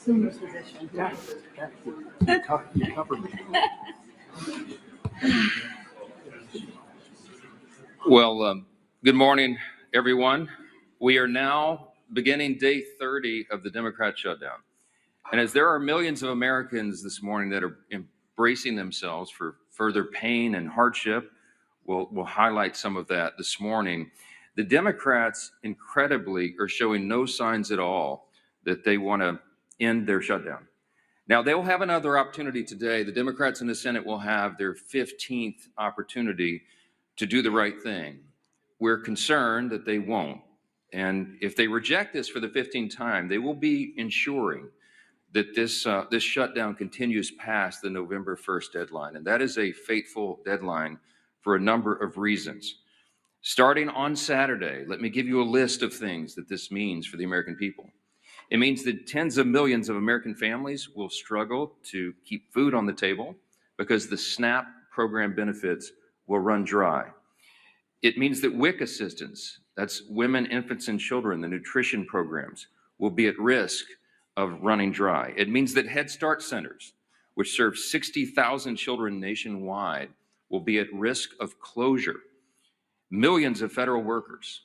Yeah, you covered me. Well, good morning, everyone. We are now beginning day 30 of the Democrat shutdown. And as there are millions of Americans this morning that are embracing themselves for further pain and hardship, we'll highlight some of that this morning. The Democrats, incredibly, are showing no signs at all that they want to end their shutdown. Now, they will have another opportunity today. The Democrats in the Senate will have their 15th opportunity to do the right thing. We're concerned that they won't. And if they reject this for the 15th time, they will be ensuring that this shutdown continues past the November 1st deadline. And that is a fateful deadline for a number of reasons. Starting on Saturday, let me give you a list of things that this means for the American people. It means that tens of millions of American families will struggle to keep food on the table because the SNAP program benefits will run dry. It means that WIC assistance, that's women, infants, and children, the nutrition programs, will be at risk of running dry. It means that Head Start centers, which serve 60,000 children nationwide, will be at risk of closure. Millions of federal workers,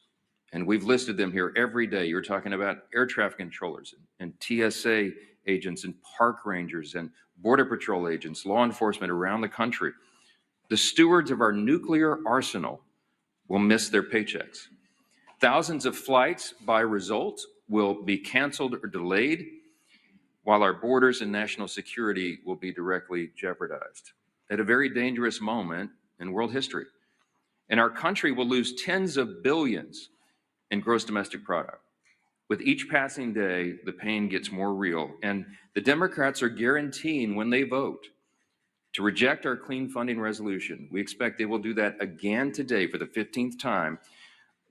and we've listed them here every day. You're talking about air traffic controllers and TSA agents and park rangers and Border Patrol agents, law enforcement around the country. The stewards of our nuclear arsenal will miss their paychecks. Thousands of flights, by result, will be canceled or delayed, while our borders and national security will be directly jeopardized at a very dangerous moment in world history. And our country will lose tens of billions in gross domestic product. With each passing day, the pain gets more real. And the Democrats are guaranteeing when they vote to reject our clean funding resolution. We expect they will do that again today for the 15th time.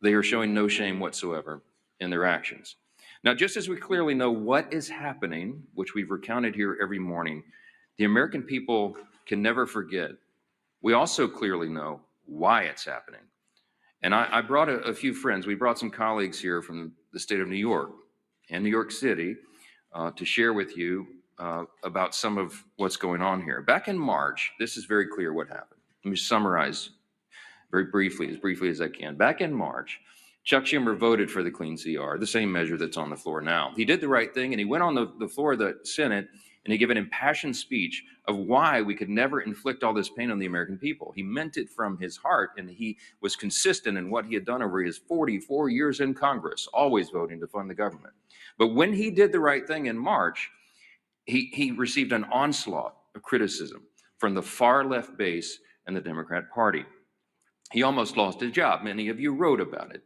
They are showing no shame whatsoever in their actions. Now, just as we clearly know what is happening, which we've recounted here every morning, the American people can never forget. We also clearly know why it's happening. And I brought a few friends. We brought some colleagues here from the state of New York and New York City to share with you about some of what's going on here. Back in March, this is very clear what happened. Let me summarize very briefly as I can. Back in March, Chuck Schumer voted for the clean CR, the same measure that's on the floor now. He did the right thing, and he went on the floor of the Senate, and he gave an impassioned speech of why we could never inflict all this pain on the American people. He meant it from his heart, and he was consistent in what he had done over his 44 years in Congress, always voting to fund the government. But when he did the right thing in March, he received an onslaught of criticism from the far left base and the Democrat Party. He almost lost his job. Many of you wrote about it.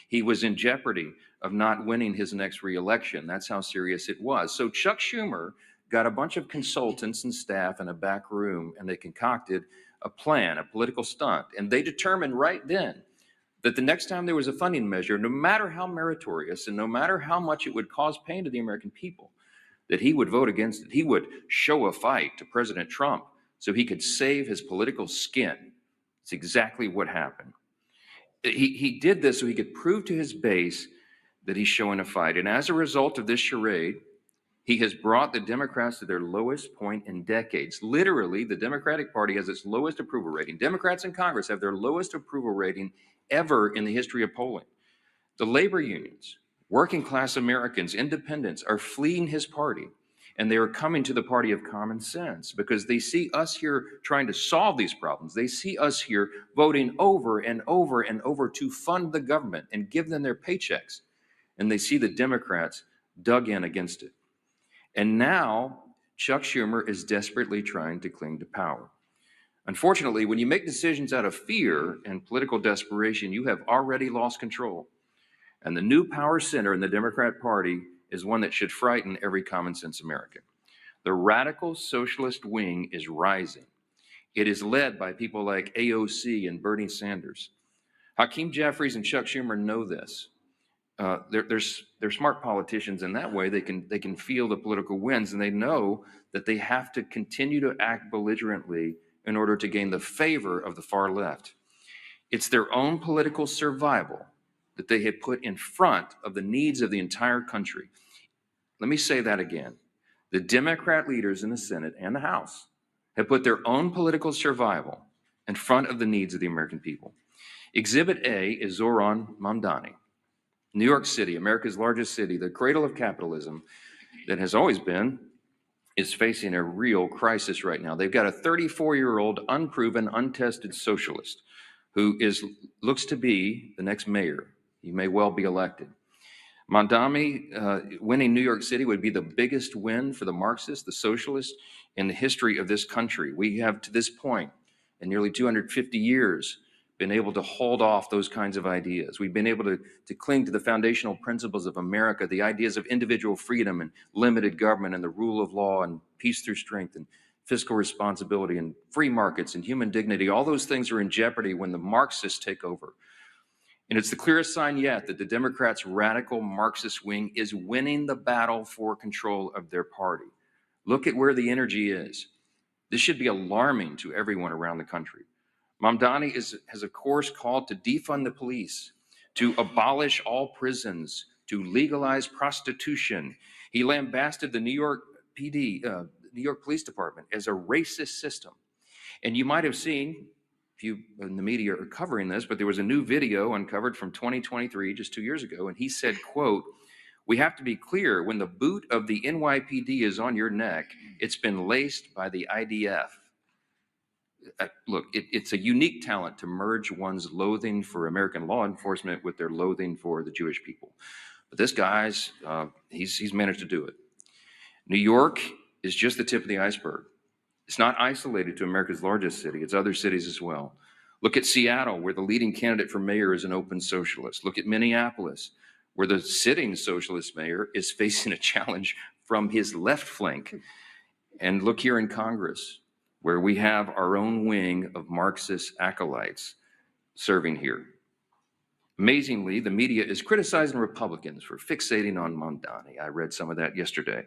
He was in jeopardy of not winning his next reelection. That's how serious it was. So Chuck Schumer got a bunch of consultants and staff in a back room, and they concocted a plan, a political stunt. And they determined right then that the next time there was a funding measure, no matter how meritorious and no matter how much it would cause pain to the American people, that he would vote against it. He would show a fight to President Trump so he could save his political skin. It's exactly what happened. He did this so he could prove to his base that he's showing a fight. And as a result of this charade, he has brought the Democrats to their lowest point in decades. Literally, the Democratic Party has its lowest approval rating. Democrats in Congress have their lowest approval rating ever in the history of polling. The labor unions, working class Americans, independents are fleeing his party. And they are coming to the party of common sense because they see us here trying to solve these problems. They see us here voting over and over and over to fund the government and give them their paychecks. And they see the Democrats dug in against it. And now Chuck Schumer is desperately trying to cling to power. Unfortunately, when you make decisions out of fear and political desperation, you have already lost control. And the new power center in the Democrat Party is one that should frighten every common sense American. The radical socialist wing is rising. It is led by people like AOC and Bernie Sanders. Hakeem Jeffries and Chuck Schumer know this. They're smart politicians in that way. They can feel the political winds, and they know that they have to continue to act belligerently in order to gain the favor of the far left. It's their own political survival that they have put in front of the needs of the entire country. Let me say that again. The Democrat leaders in the Senate and the House have put their own political survival in front of the needs of the American people. Exhibit A is Zohran Mamdani. New York City, America's largest city, the cradle of capitalism that has always been, is facing a real crisis right now. They've got a 34-year-old, unproven, untested socialist who looks to be the next mayor. He may well be elected. Mamdani winning New York City would be the biggest win for the Marxists, the socialists, in the history of this country. We have, to this point, in nearly 250 years, been able to hold off those kinds of ideas. We've been able to cling to the foundational principles of America, the ideas of individual freedom and limited government and the rule of law and peace through strength and fiscal responsibility and free markets and human dignity. All those things are in jeopardy when the Marxists take over. And it's the clearest sign yet that the Democrats' radical Marxist wing is winning the battle for control of their party. Look at where the energy is. This should be alarming to everyone around the country. Mamdani has, of course, called to defund the police, to abolish all prisons, to legalize prostitution. He lambasted the New York PD, New York Police Department, as a racist system. And you might have seen, if you in the media are covering this, but there was a new video uncovered from 2023, just 2 years ago, and he said, quote, "We have to be clear, when the boot of the NYPD is on your neck, it's been laced by the IDF. Look, it's a unique talent to merge one's loathing for American law enforcement with their loathing for the Jewish people. But this guy's, he's managed to do it. New York is just the tip of the iceberg. It's not isolated to America's largest city. It's other cities as well. Look at Seattle, where the leading candidate for mayor is an open socialist. Look at Minneapolis, where the sitting socialist mayor is facing a challenge from his left flank. And look here in Congress, where we have our own wing of Marxist acolytes serving here. Amazingly, the media is criticizing Republicans for fixating on Mamdani. I read some of that yesterday.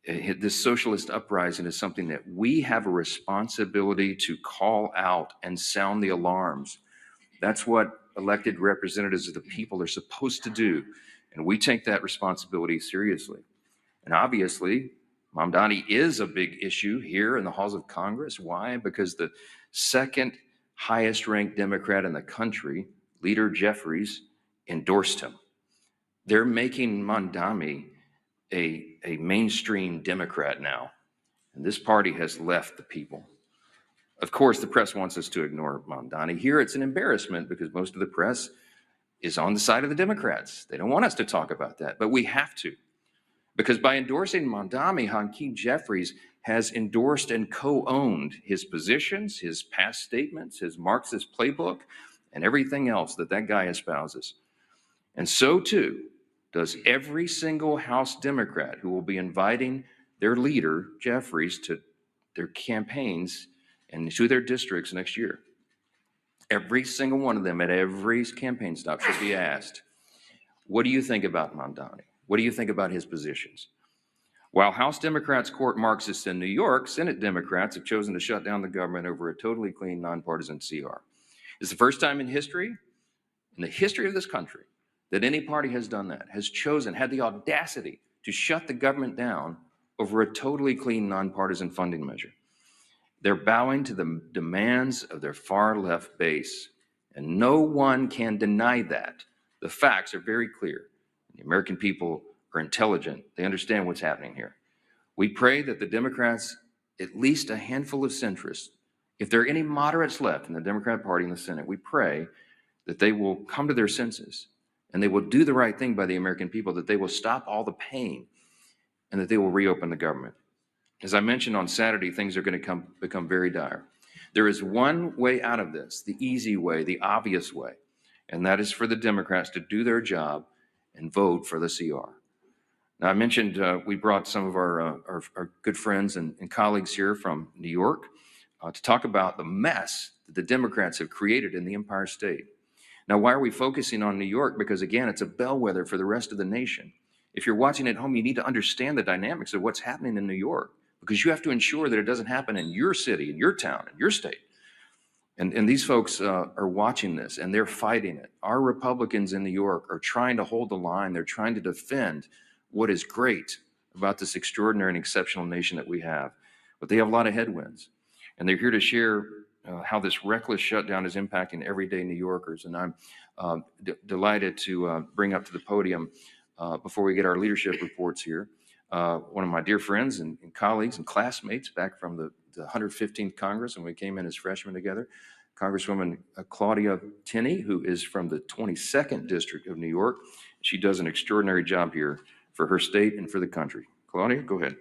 This socialist uprising is something that we have a responsibility to call out and sound the alarms. That's what elected representatives of the people are supposed to do. And we take that responsibility seriously. And obviously, Mamdani is a big issue here in the halls of Congress. Why? Because the second highest ranked Democrat in the country, Leader Jeffries, endorsed him. They're making Mamdani a mainstream Democrat now. And this party has left the people. Of course, the press wants us to ignore Mamdani. Here it's an embarrassment because most of the press is on the side of the Democrats. They don't want us to talk about that, but we have to. Because by endorsing Mamdani, Hakeem Jeffries has endorsed and co-owned his positions, his past statements, his Marxist playbook, and everything else that that guy espouses. And so too does every single House Democrat who will be inviting their leader, Jeffries, to their campaigns and to their districts next year. Every single one of them at every campaign stop should be asked, what do you think about Mamdani? What do you think about his positions? While House Democrats court Marxists in New York, Senate Democrats have chosen to shut down the government over a totally clean, nonpartisan CR. It's the first time in history, in the history of this country, that any party has done that, has chosen, had the audacity to shut the government down over a totally clean, nonpartisan funding measure. They're bowing to the demands of their far left base, and no one can deny that. The facts are very clear. The American people are intelligent. They understand what's happening here. We pray that the Democrats, at least a handful of centrists, if there are any moderates left in the Democrat Party in the Senate, we pray that they will come to their senses and they will do the right thing by the American people, that they will stop all the pain and that they will reopen the government. As I mentioned on Saturday, things are going to become very dire. There is one way out of this, the easy way, the obvious way, and that is for the Democrats to do their job and vote for the CR. Now, I mentioned we brought some of our good friends and colleagues here from New York to talk about the mess that the Democrats have created in the Empire State. Now, why are we focusing on New York? Because, again, it's a bellwether for the rest of the nation. If you're watching at home, you need to understand the dynamics of what's happening in New York, because you have to ensure that it doesn't happen in your city, in your town, in your state. And these folks are watching this, and they're fighting it. Our Republicans in New York are trying to hold the line. They're trying to defend what is great about this extraordinary and exceptional nation that we have. But they have a lot of headwinds, and they're here to share how this reckless shutdown is impacting everyday New Yorkers. And I'm delighted to bring up to the podium, before we get our leadership reports here, one of my dear friends and colleagues and classmates back from the 115th Congress when we came in as freshmen together, Congresswoman Claudia Tenney, who is from the 22nd District of New York. She does an extraordinary job here for her state and for the country. Claudia, go ahead.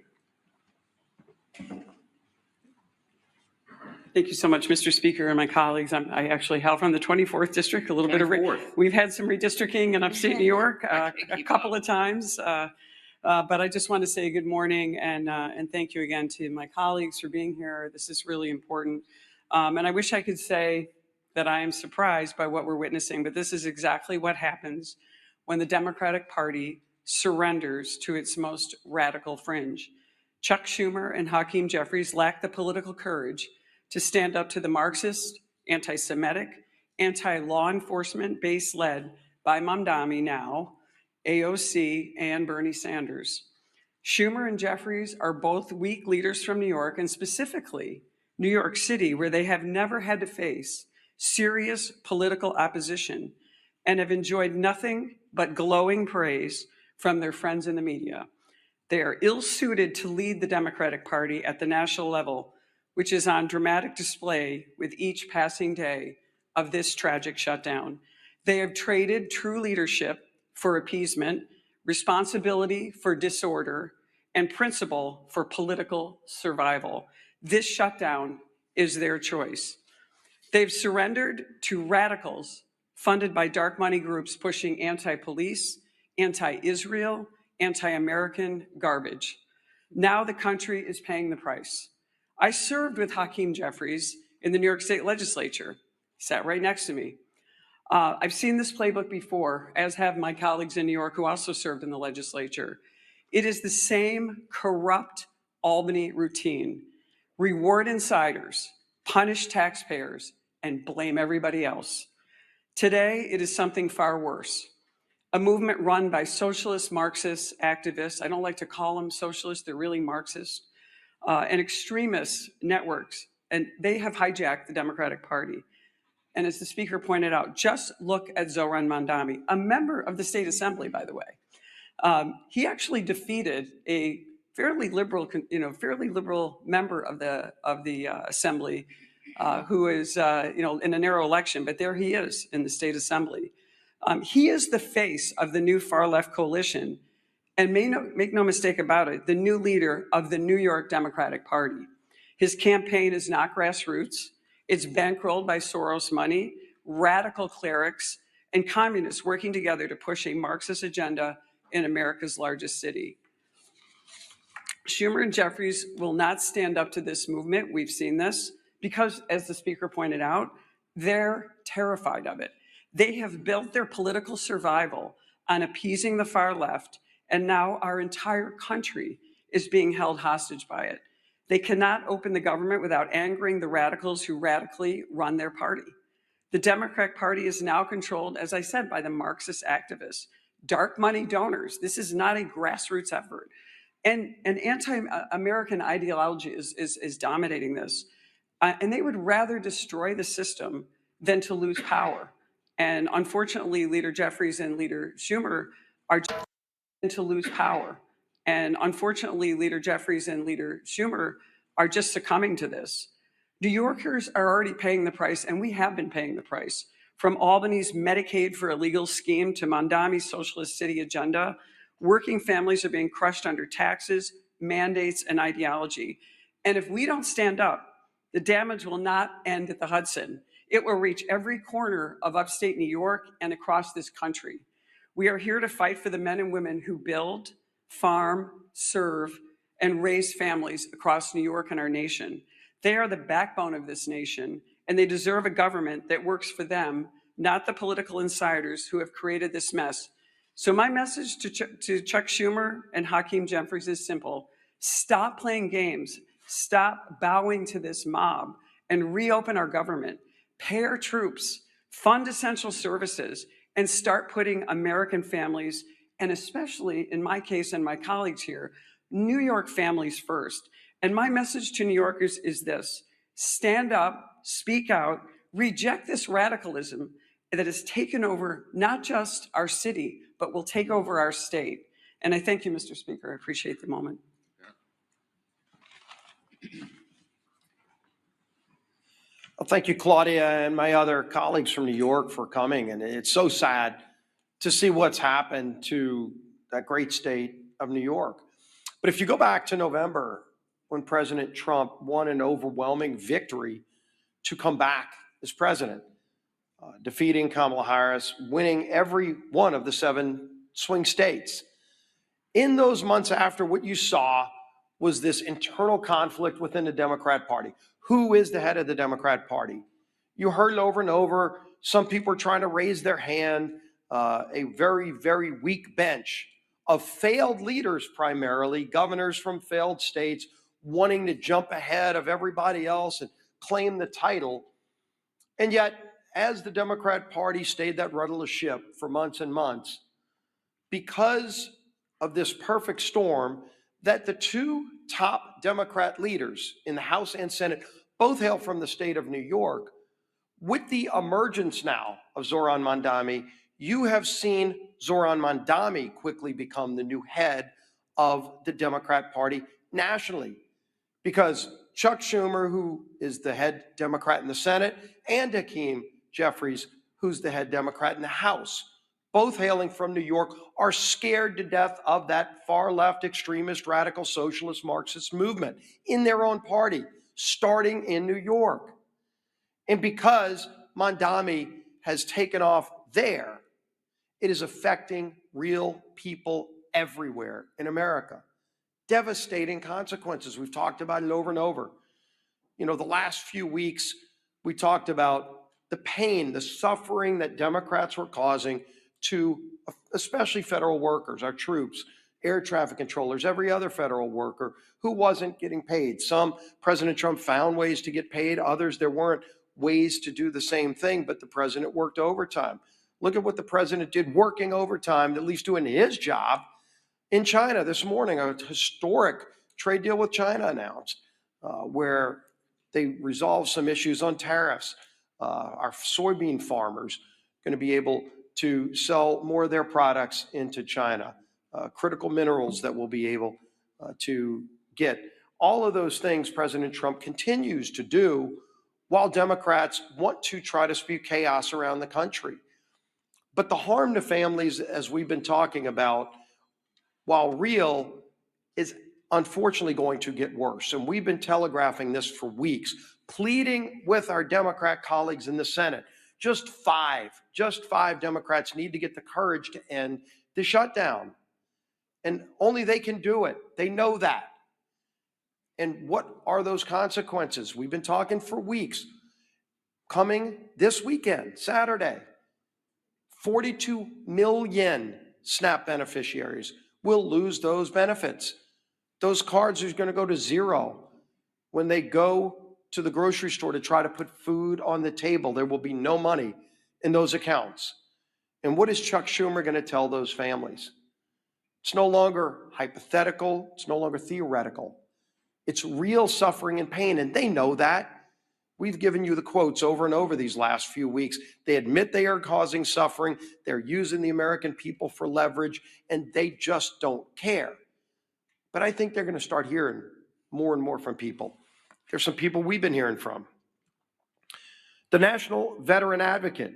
Thank you so much, Mr. Speaker and my colleagues. I actually hail from the 24th District, a little bit of, we've had some redistricting in upstate New York a couple of times, but I just want to say good morning and thank you again to my colleagues for being here. This is really important. And I wish I could say that I am surprised by what we're witnessing, but this is exactly what happens when the Democratic Party surrenders to its most radical fringe. Chuck Schumer and Hakeem Jeffries lack the political courage to stand up to the Marxist, anti-Semitic, anti-law enforcement base led by Mamdani now, AOC, and Bernie Sanders. Schumer and Jeffries are both weak leaders from New York, and specifically New York City, where they have never had to face serious political opposition and have enjoyed nothing but glowing praise from their friends in the media. They are ill-suited to lead the Democratic Party at the national level, which is on dramatic display with each passing day of this tragic shutdown. They have traded true leadership for appeasement, responsibility for disorder, and principle for political survival. This shutdown is their choice. They've surrendered to radicals funded by dark money groups pushing anti-police, anti-Israel, anti-American garbage. Now the country is paying the price. I served with Hakeem Jeffries in the New York State Legislature. He sat right next to me. I've seen this playbook before, as have my colleagues in New York who also served in the legislature. It is the same corrupt Albany routine. Reward insiders, punish taxpayers, and blame everybody else. Today, it is something far worse. A movement run by socialist Marxist activists. I don't like to call them socialists, they're really Marxist, and extremist networks, and they have hijacked the Democratic Party. And as the speaker pointed out, just look at Zohran Mamdani, a member of the State Assembly, by the way. He actually defeated a fairly liberal member of the Assembly, who is, in a narrow election, but there he is in the State Assembly. He is the face of the new far-left coalition, and make no mistake about it, the new leader of the New York Democratic Party. His campaign is not grassroots. It's bankrolled by Soros money, radical clerics, and communists working together to push a Marxist agenda in America's largest city. Schumer and Jeffries will not stand up to this movement. We've seen this because, as the speaker pointed out, they're terrified of it. They have built their political survival on appeasing the far left, and now our entire country is being held hostage by it. They cannot open the government without angering the radicals who radically run their party. The Democratic Party is now controlled, as I said, by the Marxist activists, dark money donors. This is not a grassroots effort. And anti-American ideology is dominating this. And they would rather destroy the system than to lose power. And unfortunately, Leader Jeffries and Leader Schumer are to lose power. And unfortunately, Leader Jeffries and Leader Schumer are just succumbing to this. New Yorkers are already paying the price, and we have been paying the price. From Albany's Medicaid for illegal scheme to Mamdani's socialist city agenda, working families are being crushed under taxes, mandates, and ideology. And if we don't stand up, the damage will not end at the Hudson. It will reach every corner of upstate New York and across this country. We are here to fight for the men and women who build, farm, serve, and raise families across New York and our nation. They are the backbone of this nation, and they deserve a government that works for them, not the political insiders who have created this mess. So my message to Chuck Schumer and Hakeem Jeffries is simple. Stop playing games. Stop bowing to this mob and reopen our government. Pay our troops, fund essential services, and start putting American families, and especially in my case and my colleagues here, New York families first. And my message to New Yorkers is this: stand up, speak out, reject this radicalism that has taken over not just our city, but will take over our state. And I thank you, Mr. Speaker. I appreciate the moment. Well, thank you, Claudia, and my other colleagues from New York for coming. And it's so sad to see what's happened to that great state of New York. But if you go back to November, when President Trump won an overwhelming victory to come back as president, defeating Kamala Harris, winning every one of the 7 swing states. In those months after, what you saw was this internal conflict within the Democrat Party. Who is the head of the Democrat Party? You heard it over and over. Some people are trying to raise their hand, a very, very weak bench of failed leaders, primarily governors from failed states, wanting to jump ahead of everybody else and claim the title. And yet, as the Democrat Party stayed that rudderless ship for months and months, because of this perfect storm, that the 2 top Democrat leaders in the House and Senate both hail from the state of New York. With the emergence now of Zohran Mamdani, you have seen Zohran Mamdani quickly become the new head of the Democrat Party nationally, because Chuck Schumer, who is the head Democrat in the Senate, and Hakeem Jeffries, who's the head Democrat in the House, both hailing from New York, are scared to death of that far left extremist, radical, socialist, Marxist movement in their own party, starting in New York. And because Mamdani has taken off there, it is affecting real people everywhere in America. Devastating consequences. We've talked about it over and over. You know, the last few weeks, we talked about the pain, the suffering that Democrats were causing to especially federal workers, our troops, air traffic controllers, every other federal worker who wasn't getting paid. Some, President Trump found ways to get paid. Others, there weren't ways to do the same thing, but the president worked overtime. Look at what the president did working overtime, at least doing his job. In China this morning, a historic trade deal with China announced, where they resolved some issues on tariffs. Our soybean farmers are going to be able to sell more of their products into China. Critical minerals that we'll be able to get. All of those things President Trump continues to do while Democrats want to try to spew chaos around the country. But the harm to families, as we've been talking about, while real, is unfortunately going to get worse. And we've been telegraphing this for weeks, pleading with our Democrat colleagues in the Senate. Just five Democrats need to get the courage to end the shutdown. And only they can do it. They know that. And what are those consequences? We've been talking for weeks. Coming this weekend, Saturday, 42 million SNAP beneficiaries will lose those benefits. Those cards are going to go to zero. When they go to the grocery store to try to put food on the table, there will be no money in those accounts. And what is Chuck Schumer going to tell those families? It's no longer hypothetical. It's no longer theoretical. It's real suffering and pain, and they know that. We've given you the quotes over and over these last few weeks. They admit they are causing suffering. They're using the American people for leverage, and they just don't care. But I think they're going to start hearing more and more from people. There's some people we've been hearing from. The National Veteran Advocate,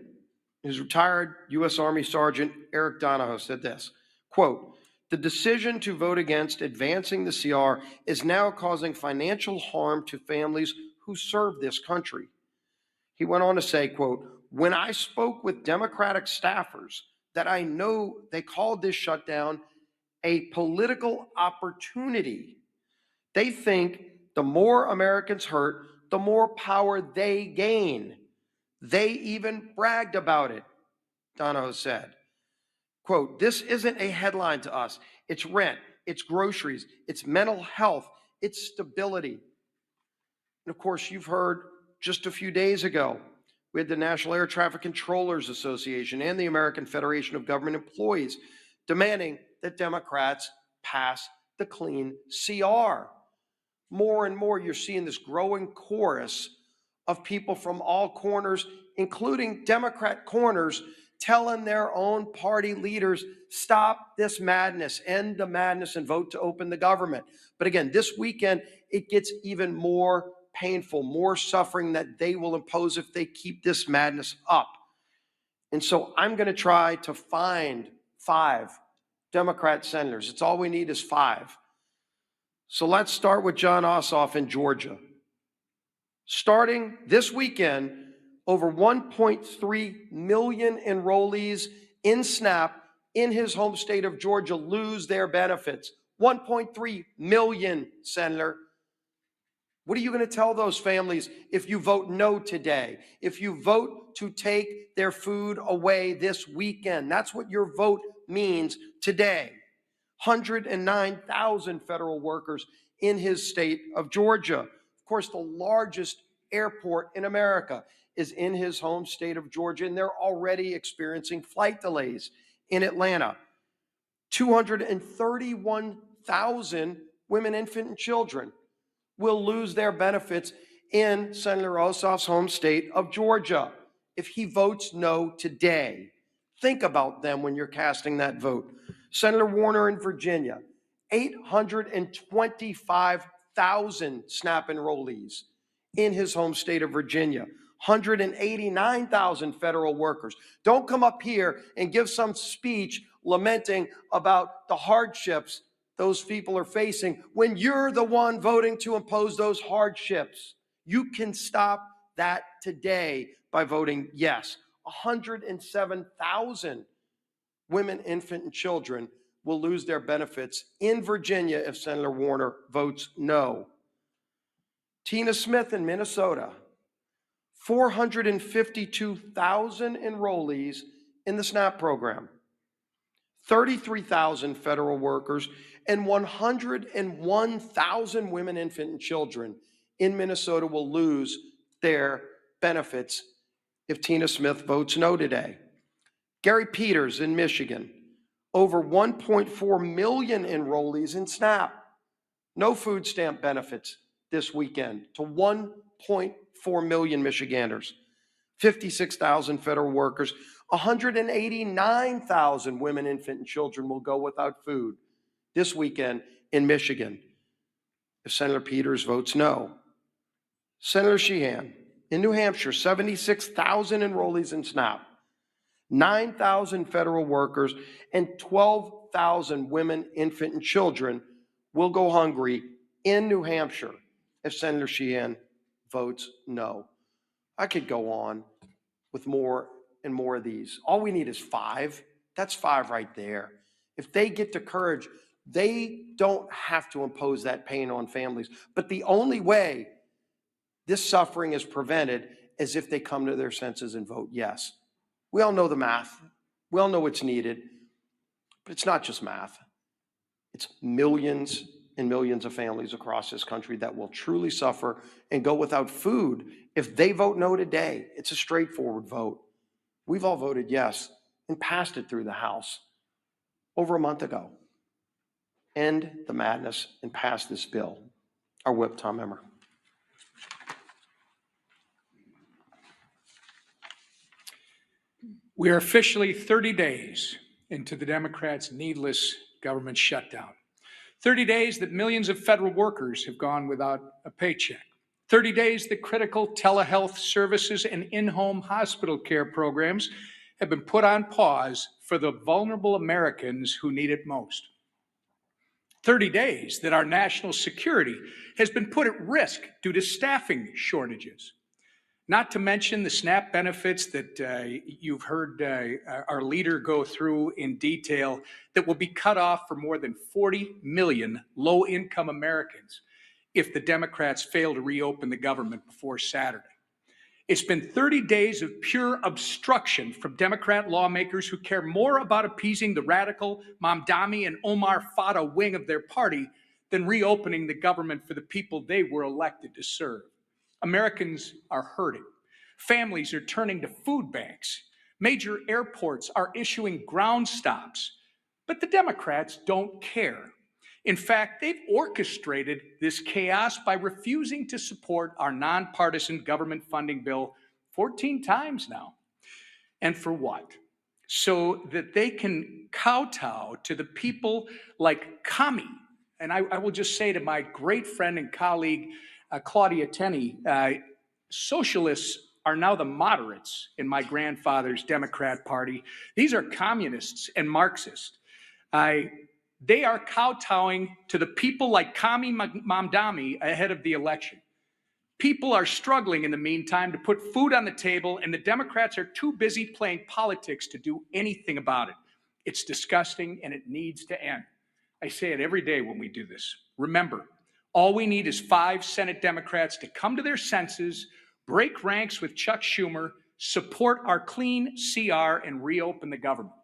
his retired U.S. Army Sergeant Eric Donahoe, said this, quote, "The decision to vote against advancing the CR is now causing financial harm to families who serve this country." He went on to say, quote, "When I spoke with Democratic staffers that I know they called this shutdown a political opportunity. They think the more Americans hurt, the more power they gain. They even bragged about it," Donahoe said. Quote, "This isn't a headline to us. It's rent, it's groceries, it's mental health, it's stability." And of course, you've heard just a few days ago, we had the National Air Traffic Controllers Association and the American Federation of Government Employees demanding that Democrats pass the clean CR. More and more, you're seeing this growing chorus of people from all corners, including Democrat corners, telling their own party leaders, stop this madness, end the madness, and vote to open the government. But again, this weekend, it gets even more painful, more suffering that they will impose if they keep this madness up. And so I'm going to try to find 5 Democrat senators. It's all we need is 5. So let's start with John Ossoff in Georgia. Starting this weekend, over 1.3 million enrollees in SNAP in his home state of Georgia lose their benefits. 1.3 million, Senator. What are you going to tell those families if you vote no today? If you vote to take their food away this weekend? That's what your vote means today. 109,000 federal workers in his state of Georgia. Of course, the largest airport in America is in his home state of Georgia, and they're already experiencing flight delays in Atlanta. 231,000 women, infant, and children will lose their benefits in Senator Ossoff's home state of Georgia if he votes no today. Think about them when you're casting that vote. Senator Warner in Virginia, 825,000 SNAP enrollees in his home state of Virginia, 189,000 federal workers. Don't come up here and give some speech lamenting about the hardships those people are facing when you're the one voting to impose those hardships. You can stop that today by voting yes. 107,000 women, infant, and children will lose their benefits in Virginia if Senator Warner votes no. Tina Smith in Minnesota, 452,000 enrollees in the SNAP program, 33,000 federal workers, and 101,000 women, infant, and children in Minnesota will lose their benefits if Tina Smith votes no today. Gary Peters in Michigan, over 1.4 million enrollees in SNAP. No food stamp benefits this weekend to 1.4 million Michiganders. 56,000 federal workers, 189,000 women, infant, and children will go without food this weekend in Michigan if Senator Peters votes no. Senator Sheehan in New Hampshire, 76,000 enrollees in SNAP, 9,000 federal workers, and 12,000 women, infant, and children will go hungry in New Hampshire if Senator Sheehan votes no. I could go on with more and more of these. All we need is 5. That's 5 right there. If they get the courage, they don't have to impose that pain on families. But the only way this suffering is prevented is if they come to their senses and vote yes. We all know the math. We all know what's needed. But it's not just math. It's millions and millions of families across this country that will truly suffer and go without food if they vote no today. It's a straightforward vote. We've all voted yes and passed it through the House over a month ago. End the madness and pass this bill. Our whip, Tom Emmer. We are officially 30 days into the Democrats' needless government shutdown. 30 days that millions of federal workers have gone without a paycheck. 30 days that critical telehealth services and in-home hospital care programs have been put on pause for the vulnerable Americans who need it most. 30 days that our national security has been put at risk due to staffing shortages. Not to mention the SNAP benefits that you've heard our leader go through in detail that will be cut off for more than 40 million low-income Americans if the Democrats fail to reopen the government before Saturday. It's been 30 days of pure obstruction from Democrat lawmakers who care more about appeasing the radical Mamdani and Omar Fata wing of their party than reopening the government for the people they were elected to serve. Americans are hurting. Families are turning to food banks. Major airports are issuing ground stops. But the Democrats don't care. In fact, they've orchestrated this chaos by refusing to support our nonpartisan government funding bill 14 times now. And for what? So that they can kowtow to the people like Kami. And I will just say to my great friend and colleague, Claudia Tenney, socialists are now the moderates in my grandfather's Democrat Party. These are communists and Marxists. They are kowtowing to the people like Kami Mamdani ahead of the election. People are struggling in the meantime to put food on the table, and the Democrats are too busy playing politics to do anything about it. It's disgusting, and it needs to end. I say it every day when we do this. Remember, all we need is 5 Senate Democrats to come to their senses, break ranks with Chuck Schumer, support our clean CR, and reopen the government.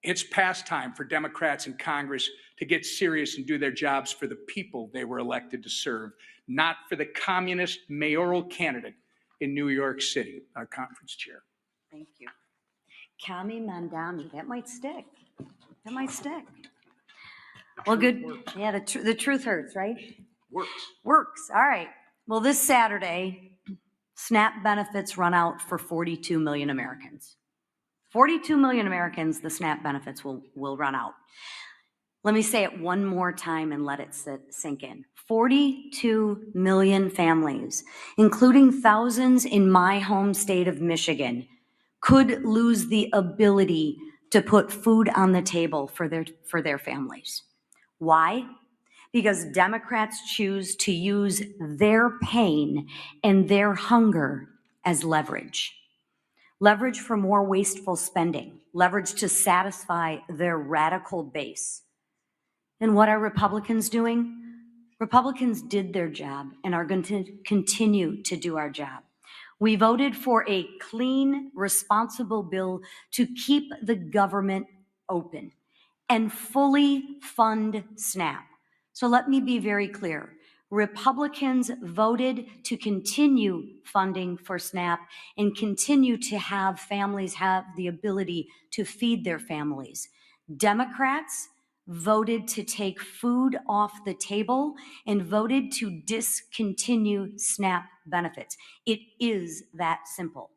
It's past time for Democrats in Congress to get serious and do their jobs for the people they were elected to serve, not for the communist mayoral candidate in New York City, our conference chair. Thank you. Kami Mandami, that might stick. That might stick. Well, good. Yeah, the truth hurts, right? Works. All right. Well, this Saturday, SNAP benefits run out for 42 million Americans. 42 million Americans, the SNAP benefits will run out. Let me say it one more time and let it sink in. 42 million families, including thousands in my home state of Michigan, could lose the ability to put food on the table for their families. Why? Because Democrats choose to use their pain and their hunger as leverage. Leverage for more wasteful spending, leverage to satisfy their radical base. And what are Republicans doing? Republicans did their job and are going to continue to do our job. We voted for a clean, responsible bill to keep the government open and fully fund SNAP. So let me be very clear. Republicans voted to continue funding for SNAP and continue to have families have the ability to feed their families. Democrats voted to take food off the table and voted to discontinue SNAP benefits. It is that simple.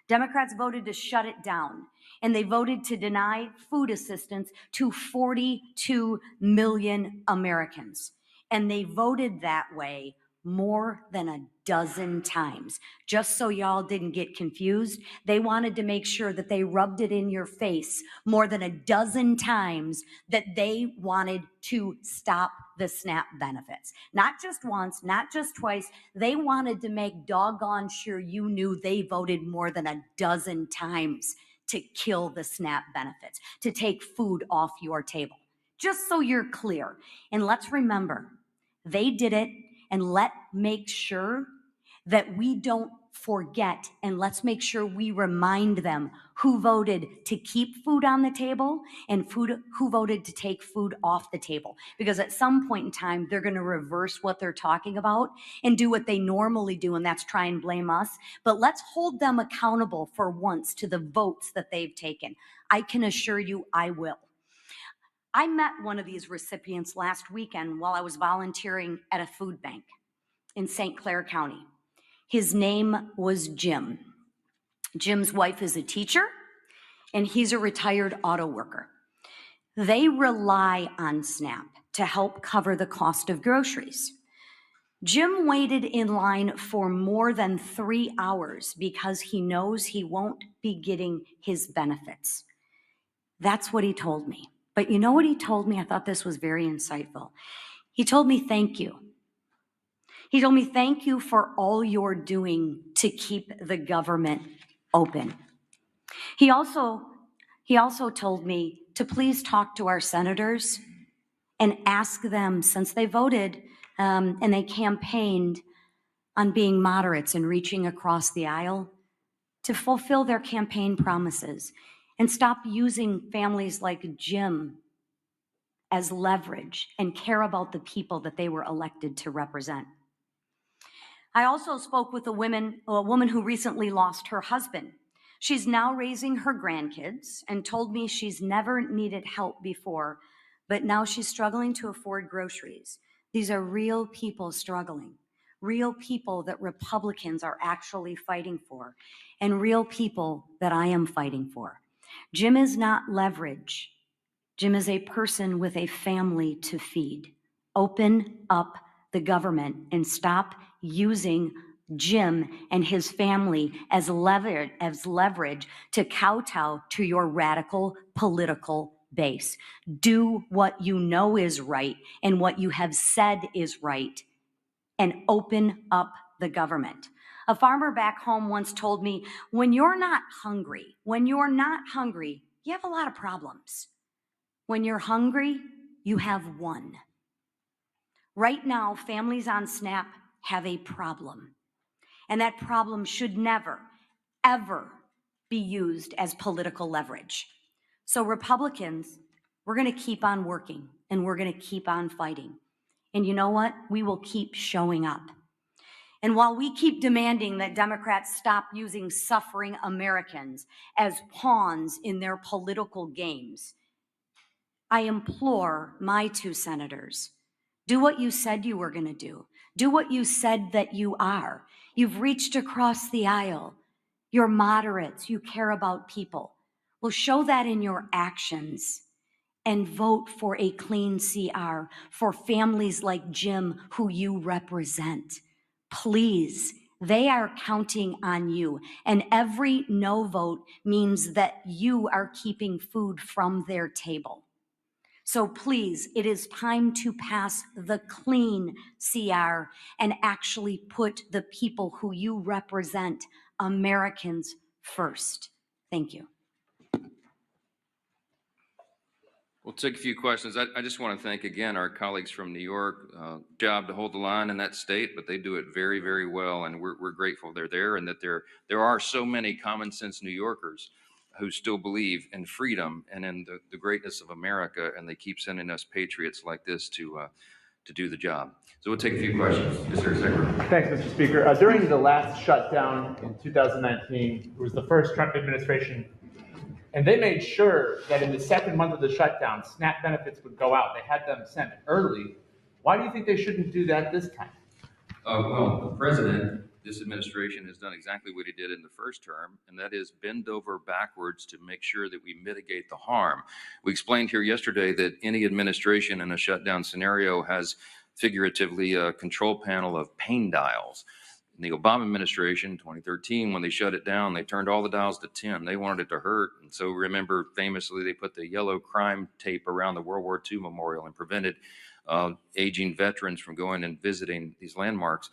Democrats voted to shut it down, and they voted to deny food assistance to 42 million Americans. And they voted that way more than a dozen times. Just so y'all didn't get confused, they wanted to make sure that they rubbed it in your face more than a dozen times that they wanted to stop the SNAP benefits. Not just once, not just twice. They wanted to make doggone sure you knew they voted more than a dozen times to kill the SNAP benefits, to take food off your table. Just so you're clear. And let's remember, they did it, and let's make sure that we don't forget, and let's make sure we remind them who voted to keep food on the table and who voted to take food off the table. Because at some point in time, they're going to reverse what they're talking about and do what they normally do, and that's try and blame us. But let's hold them accountable for once to the votes that they've taken. I can assure you I will. I met one of these recipients last weekend while I was volunteering at a food bank in St. Clair County. His name was Jim. Jim's wife is a teacher, and he's a retired auto worker. They rely on SNAP to help cover the cost of groceries. Jim waited in line for more than 3 hours because he knows he won't be getting his benefits. That's what he told me. But you know what he told me? I thought this was very insightful. He told me, thank you. He told me, thank you for all you're doing to keep the government open. He also told me to please talk to our senators and ask them, since they voted and they campaigned on being moderates and reaching across the aisle, to fulfill their campaign promises and stop using families like Jim as leverage and care about the people that they were elected to represent. I also spoke with a woman who recently lost her husband. She's now raising her grandkids and told me she's never needed help before, but now she's struggling to afford groceries. These are real people struggling, real people that Republicans are actually fighting for, and real people that I am fighting for. Jim is not leverage. Jim is a person with a family to feed. Open up the government and stop using Jim and his family as leverage to kowtow to your radical political base. Do what you know is right and what you have said is right, and open up the government. A farmer back home once told me, when you're not hungry, you have a lot of problems. When you're hungry, you have one. Right now, families on SNAP have a problem. And that problem should never, ever be used as political leverage. So Republicans, we're going to keep on working and we're going to keep on fighting. And you know what? We will keep showing up. And while we keep demanding that Democrats stop using suffering Americans as pawns in their political games, I implore my two senators, do what you said you were going to do. Do what you said that you are. You've reached across the aisle. You're moderates. You care about people. Well, show that in your actions and vote for a clean CR for families like Jim who you represent. Please, they are counting on you. And every no vote means that you are keeping food from their table. So please, it is time to pass the clean CR and actually put the people who you represent, Americans, first. Thank you. We'll take a few questions. I just want to thank again our colleagues from New York. Job to hold the line in that state, but they do it very, very well, and we're grateful they're there, and that there are so many common sense New Yorkers who still believe in freedom and in the greatness of America, and they keep sending us patriots like this to do the job. So we'll take a few questions. Yes, sir, Secretary. Thanks, Mr. Speaker. During the last shutdown in 2019, it was the first Trump administration, and they made sure that in the second month of the shutdown, SNAP benefits would go out. They had them sent early. Why do you think they shouldn't do that this time? Well, the president, this administration has done exactly what he did in the first term, and that is bend over backwards to make sure that we mitigate the harm. We explained here yesterday that any administration in a shutdown scenario has figuratively a control panel of pain dials. In the Obama administration, 2013, when they shut it down, they turned all the dials to 10. They wanted it to hurt. And so remember, famously, they put the yellow crime tape around the World War II memorial and prevented aging veterans from going and visiting these landmarks.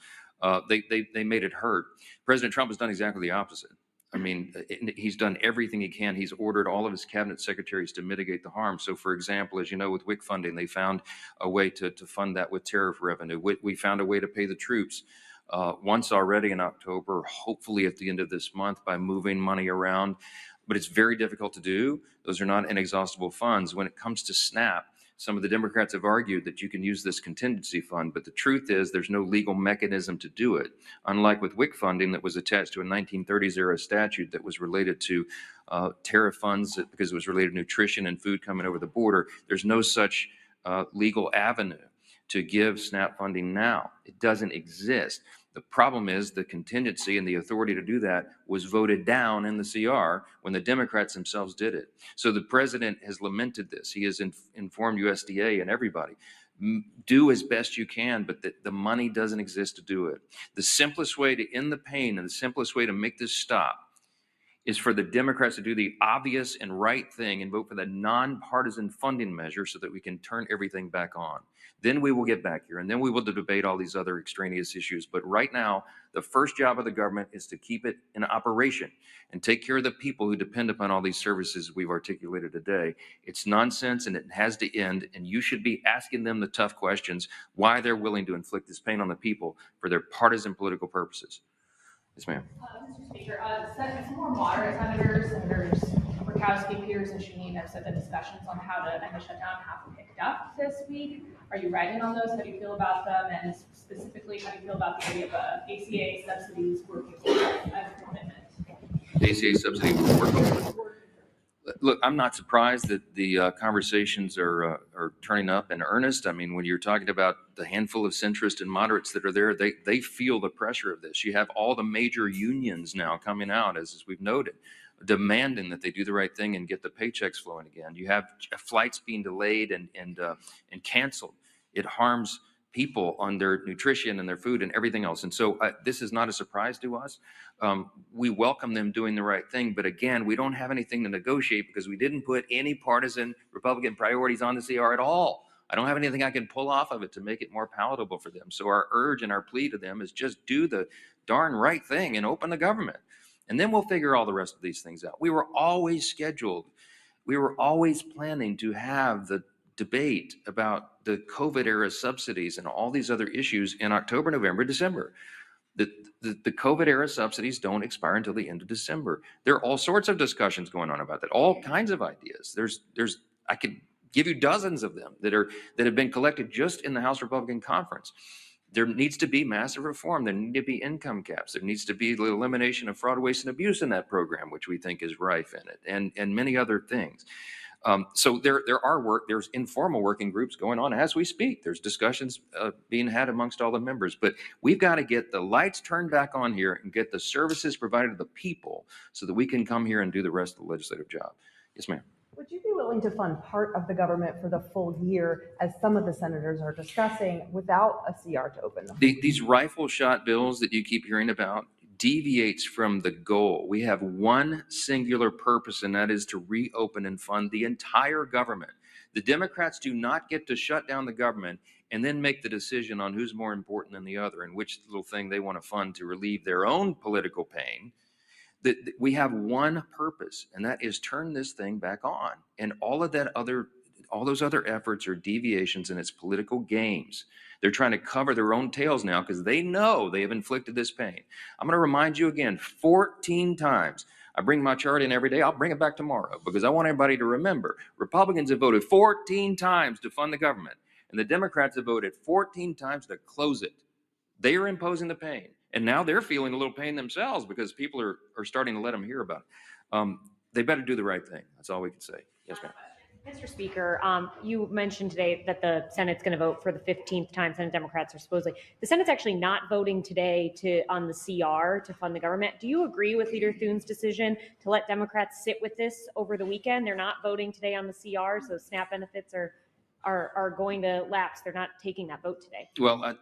They made it hurt. President Trump has done exactly the opposite. I mean, he's done everything he can. He's ordered all of his cabinet secretaries to mitigate the harm. So, for example, as you know, with WIC funding, they found a way to fund that with tariff revenue. We found a way to pay the troops once already in October, hopefully at the end of this month by moving money around. But it's very difficult to do. Those are not inexhaustible funds. When it comes to SNAP, some of the Democrats have argued that you can use this contingency fund, but the truth is there's no legal mechanism to do it. Unlike with WIC funding that was attached to a 1930s era statute that was related to tariff funds because it was related to nutrition and food coming over the border, there's no such legal avenue to give SNAP funding now. It doesn't exist. The problem is the contingency and the authority to do that was voted down in the CR when the Democrats themselves did it. So the president has lamented this. He has informed USDA and everybody. Do as best you can, but the money doesn't exist to do it. The simplest way to end the pain and the simplest way to make this stop is for the Democrats to do the obvious and right thing and vote for the nonpartisan funding measure so that we can turn everything back on. Then we will get back here, and then we will debate all these other extraneous issues. But right now, the first job of the government is to keep it in operation and take care of the people who depend upon all these services we've articulated today. It's nonsense, and it has to end, and you should be asking them the tough questions, why they're willing to inflict this pain on the people for their partisan political purposes. Yes, ma'am. Mr. Speaker, some more moderate Senators Murkowski, Peters, and Shaheen have said that discussions on how to end the shutdown have picked up this week. Are you writing on those? How do you feel about them? And specifically, how do you feel about the idea of ACA subsidies working as a commitment? ACA subsidy working. Look, I'm not surprised that the conversations are turning up in earnest. I mean, when you're talking about the handful of centrists and moderates that are there, they feel the pressure of this. You have all the major unions now coming out, as we've noted, demanding that they do the right thing and get the paychecks flowing again. You have flights being delayed and canceled. It harms people on their nutrition and their food and everything else. And so this is not a surprise to us. We welcome them doing the right thing. But again, we don't have anything to negotiate because we didn't put any partisan Republican priorities on the CR at all. I don't have anything I can pull off of it to make it more palatable for them. So our urge and our plea to them is just do the darn right thing and open the government. And then we'll figure all the rest of these things out. We were always scheduled. We were always planning to have the debate about the COVID era subsidies and all these other issues in October, November, December. The COVID era subsidies don't expire until the end of December. There are all sorts of discussions going on about that, all kinds of ideas. I could give you dozens of them that have been collected just in the House Republican Conference. There needs to be massive reform. There need to be income caps. There needs to be the elimination of fraud, waste, and abuse in that program, which we think is rife in it, and many other things. So there's informal working groups going on as we speak. There's discussions being had amongst all the members, but we've got to get the lights turned back on here and get the services provided to the people so that we can come here and do the rest of the legislative job. Yes, ma'am. Would you be willing to fund part of the government for the full year, as some of the senators are discussing, without a CR to open them? These rifle shot bills that you keep hearing about deviates from the goal. We have one singular purpose, and that is to reopen and fund the entire government. The Democrats do not get to shut down the government and then make the decision on who's more important than the other and which little thing they want to fund to relieve their own political pain. That we have one purpose, and that is turn this thing back on. And all those other efforts are deviations, and it's political games. They're trying to cover their own tails now because they know they have inflicted this pain. I'm going to remind you again 14 times. I bring my chart in every day. I'll bring it back tomorrow because I want everybody to remember Republicans have voted 14 times to fund the government, and the Democrats have voted 14 times to close it. They are imposing the pain. And now they're feeling a little pain themselves because people are starting to let them hear about it. They better do the right thing. That's all we can say. Yes, ma'am. Mr. Speaker, you mentioned today that the Senate's going to vote for the 15th time. Senate Democrats are supposedly. The Senate's actually not voting today on the CR to fund the government. Do you agree with Leader Thune's decision to let Democrats sit with this over the weekend? They're not voting today on the CR, so SNAP benefits are going to lapse. They're not taking that vote today. Well,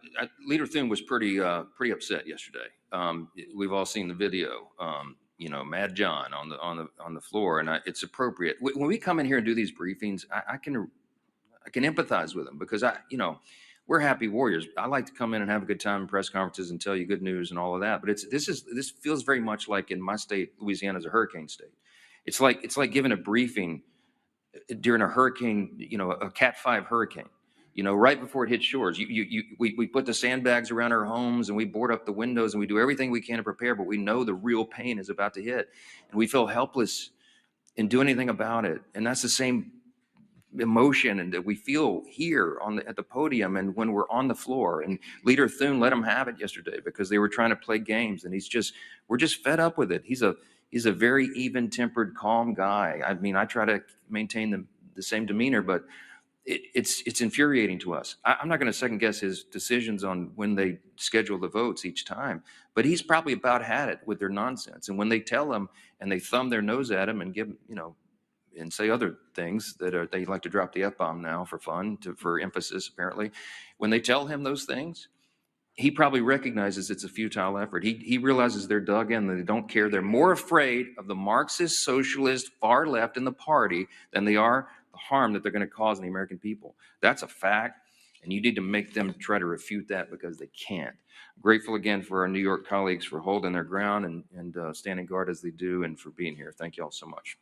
Leader Thune was pretty upset yesterday. We've all seen the video. Mad John on the floor, and it's appropriate when we come in here and do these briefings. I can empathize with them because we're happy warriors. I like to come in and have a good time in press conferences and tell you good news and all of that. But this feels very much like in my state, Louisiana is a hurricane state. It's like giving a briefing during a hurricane, a Cat 5 hurricane. Right before it hits shores, we put the sandbags around our homes and we board up the windows and we do everything we can to prepare, but we know the real pain is about to hit and we feel helpless and do anything about it. And that's the same emotion and that we feel here at the podium and when we're on the floor. And Leader Thune let them have it yesterday because they were trying to play games, and we're just fed up with it. He's a very even-tempered, calm guy. I mean, I try to maintain the same demeanor, but it's infuriating to us. I'm not going to second guess his decisions on when they schedule the votes each time, but he's probably about had it with their nonsense. And when they tell him and they thumb their nose at him and give, and say other things that they like to drop the F-bomb now for fun, for emphasis apparently. When they tell him those things, he probably recognizes it's a futile effort. He realizes they're dug in, that they don't care. They're more afraid of the Marxist, socialist, far left in the party than they are the harm that they're going to cause in the American people. That's a fact, and you need to make them try to refute that because they can't. I'm grateful again for our New York colleagues for holding their ground and standing guard as they do and for being here. Thank you all so much.